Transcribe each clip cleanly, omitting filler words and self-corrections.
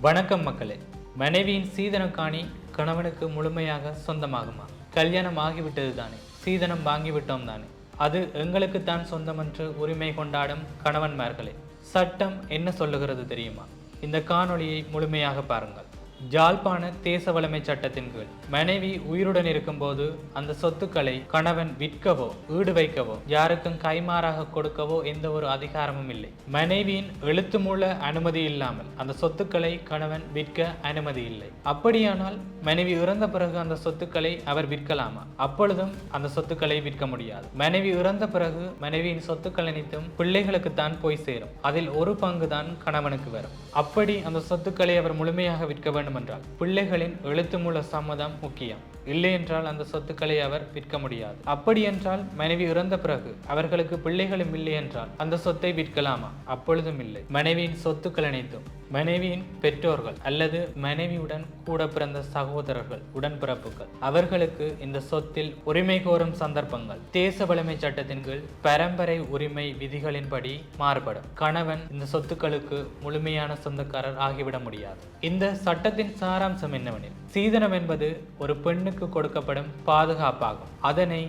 வணக்கம் மக்களே. மனைவியின் சீதனக்காணி கணவனுக்கு முழுமையாக சொந்தமாகுமா? கல்யாணம் ஆகிவிட்டது தானே, சீதனம் வாங்கிவிட்டோம் தானே, அது எங்களுக்குத்தான் சொந்தம் என்று உரிமை கொண்டாடும் கணவன்மார்களே, சட்டம் என்ன சொல்லுகிறது தெரியுமா? இந்த காணொளியை முழுமையாக பாருங்கள். ஜாழ்ப்பாண தேச வளமை சட்டத்தின் கீழ் மனைவி உயிருடன் இருக்கும்போது அந்த சொத்துக்களை கணவன் விற்கவோ ஈடு வைக்கவோ யாருக்கும் கைமாறாக கொடுக்கவோ எந்த ஒரு அதிகாரமும் இல்லை. மனைவியின் எழுத்து மூல அனுமதி இல்லாமல் அந்த சொத்துக்களை கணவன் விற்க அனுமதி இல்லை. அப்படியானால் மனைவி இறந்த பிறகு அந்த சொத்துக்களை அவர் விற்கலாமா? அப்பொழுதும் அந்த சொத்துக்களை விற்க முடியாது. மனைவி இறந்த பிறகு மனைவியின் சொத்துக்கள் அனைத்தும் பிள்ளைகளுக்குத்தான் போய் சேரும். அதில் ஒரு பங்கு தான் கணவனுக்கு வரும். அப்படி அந்த சொத்துக்களை அவர் முழுமையாக விற்க வேண்டும் என்றால் பிள்ளைகளின் எழுத்து மூல சம்மதம் முக்கியம். இல்லை என்றால் அந்த சொத்துக்களை அவர் விற்க முடியாது. அப்படி என்றால் மனைவி இறந்த பிறகு அவர்களுக்கு பிள்ளைகளும் இல்லை என்றால் அந்த சொத்தை விற்கலாமா? அப்பொழுதும் இல்லை. மனைவியின் சொத்துக்கள் அனைத்தும் மனைவியின் பெற்றோர்கள் அல்லது மனைவியுடன் கூட பிறந்த சகோதரர்கள், உடன்பிறப்புகள், அவர்களுக்கு இந்த சொத்தில் உரிமை கோரும் சந்தர்ப்பங்கள் தேச வளமை சட்டத்தின் கீழ் பரம்பரை உரிமை விதிகளின்படி மாறுபடும். கணவன் இந்த சொத்துக்களுக்கு முழுமையான சொந்தக்காரர் ஆகிவிட முடியாது. இந்த சட்டத்தின் சாராம்சம் என்னவெனில், சீதனம் என்பது ஒரு பெண்ணுக்கு கொடுக்கப்படும் பாதுகாப்பாகும். அதனை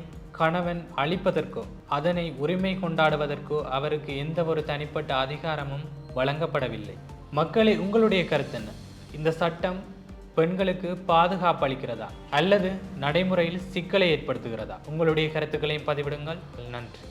கணவன் அளிப்பதற்கோ அதனை உரிமை கொண்டாடுவதற்கோ அவருக்கு எந்த ஒரு தனிப்பட்ட அதிகாரமும் வழங்கப்படவில்லை. மக்களே, உங்களுடைய கருத்து என்ன? இந்த சட்டம் பெண்களுக்கு பாதுகாப்பு அளிக்கிறதா அல்லது நடைமுறையில் சிக்கலை ஏற்படுத்துகிறதா? உங்களுடைய கருத்துக்களையும் பதிவிடுங்கள். நன்றி.